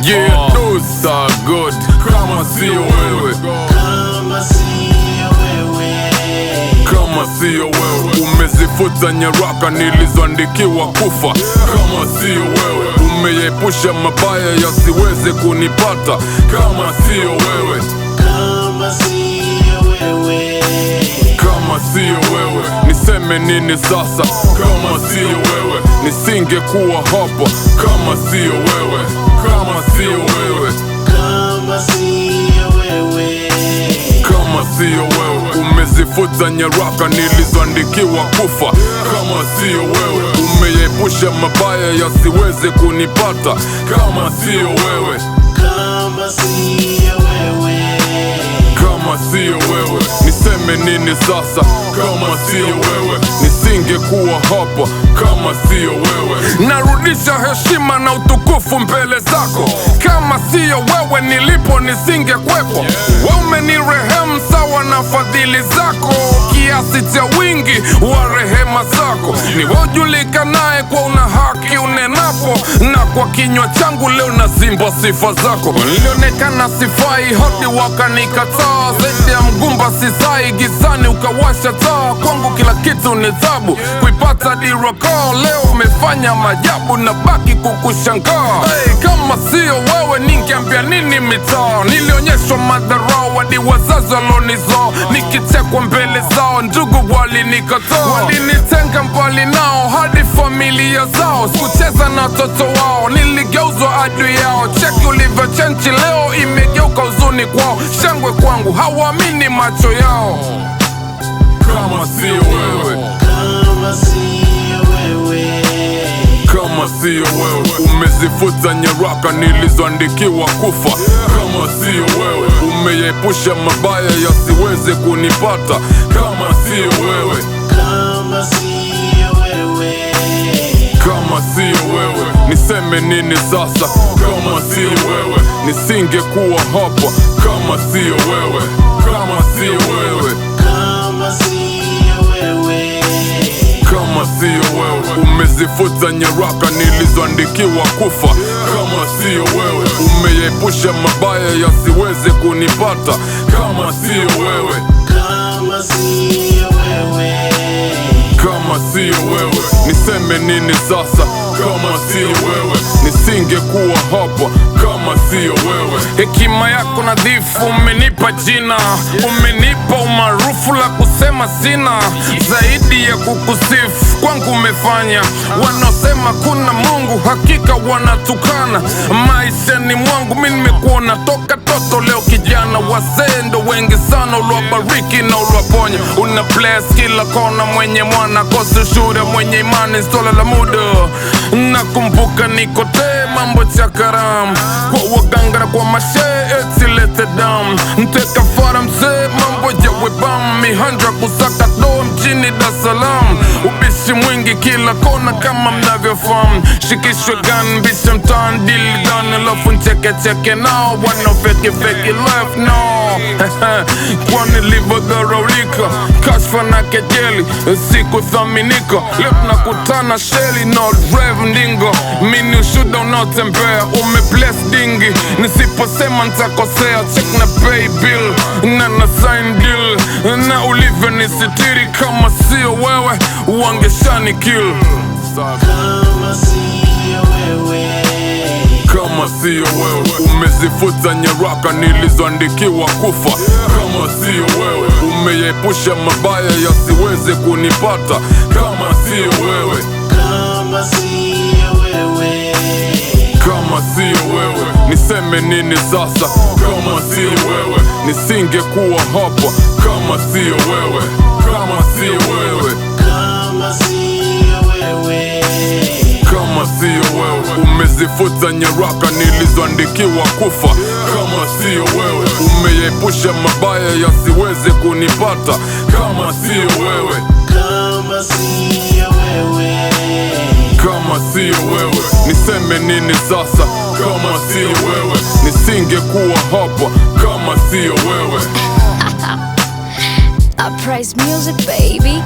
Yeah, those are good. Kama sio wewe, kama sio wewe, umezifuta nyaraka nilizoandikiwa kufa. Kama sio wewe, umeepusha mabaya yasiweze kunipata. Kama sio wewe, kama sio wewe, niseme nini sasa? Kama sio wewe, nisingekuwa hapa. Kama sio wewe, kama sio wewe, kama sio wewe, umezifuta nyaraka nilizoandikiwa kufa. Kama sio wewe, umeepusha mabaya yasiweze kunipata. Kama sio wewe, kama sio wewe, niseme nini sasa? Kama sio wewe, nisingekuwa hapa. Kama sio wewe, narudisha heshima na utukufu mbele zako. Kama sio wewe, nilipo nisingekwepo. Wewe umenirehemu sawa na fadhili zako, kiasi cha wingi wa rehema zako. Ni wewe ujulikanaye kwa una haki unenapo, na kwa kinywa changu leo nazimba sifa zako. Nilionekana sifai hadi wakanikataa, zaidi ya mgumba sisai, gizani ukawasha taa. Kwangu kila kitu ni thabu, kuipata diroko. Leo umefanya majabu na baki kukushangaa. Hey, kama sio wewe ningeambia nini mitaa? Nilionyeshwa madharau hadi wazazi walonizaa, nikichekwa mbele zao ndugu walinikataa. Walinitenga mbali nao hadi familia zao, sikucheza na watoto wao, niligeuzwa adui yao. Cheki ulivyochenji leo, imegeuka huzuni kwao. Shangwe kwangu hawaamini macho yao. Kama sio wewe, kama sio wewe, umezifuta nyaraka nilizoandikiwa kufa. Kama sio wewe, umeepusha mabaya yasiweze kunipata. Kama sio wewe, kama sio wewe, niseme nini sasa? Kama sio wewe, nisingekuwa hapa. Kama sio wewe, kama sio wewe, kama sio wewe, umezifuta nyaraka nilizoandikiwa kufa. Kama sio wewe, umeepusha mabaya yasiweze kunipata. Kama sio wewe, kama sio wewe, niseme nini sasa? Kama sio wewe, nisingekuwa hapa. Kama sio wewe, hekima yako nadhifu umenipa jina, umenipa umaarufu la kusema sina, zaidi ya kukusifu kwangu umefanya. Wanaosema kuna Mungu hakika wanatukana. Maishani mwangu mimi nimekuona toka toto, leo kijana. Wazee ndo wengi sana uliwabariki na uliwaponya. Una bless kila kona, mwenye mwana kosi ushuhuda, mwenye imani stola la muda. Nakumbuka nikote mambo cha karamu, kwa waganga na kwa mashe eti lete damu. Mteka fara mzee mambo ya webam, mihandra kusaka do mjini Dar es Salaam. Ubishi mwingi kila kona kama mnavyofahamu, shikishwe gun bisha mtaani dili done. Alafu ncheke nao wanaofeki life no. Kwani livodharaulika, kashfa na kejeli, sikuthaminika. Leo nakutana sheli no rev ndingo, mini ushuda unaotembea. Umebless dingi, nisiposema nitakosea. Check na pay bill, na sign deal, na ulivyo nisitiri. Kama sio wewe, uangeshani kill. Kama sio wewe, umezifuta nyaraka nilizoandikiwa kufa. Kama sio wewe, umeepusha mabaya yasiweze kunipata. Kama sio wewe, kama sio wewe, niseme nini sasa? Kama sio wewe, nisingekuwa hapa. Kama sio wewe, kama sio wewe, kama sio wewe, umezifuta nyaraka nilizoandikiwa kufa. Kama sio wewe, umeepusha mabaya yasiweze kunipata. Kama sio wewe, kama sio wewe, niseme nini sasa? Kama sio wewe, nisingekuwa hapa. Kama sio wewe. Uprise music, baby.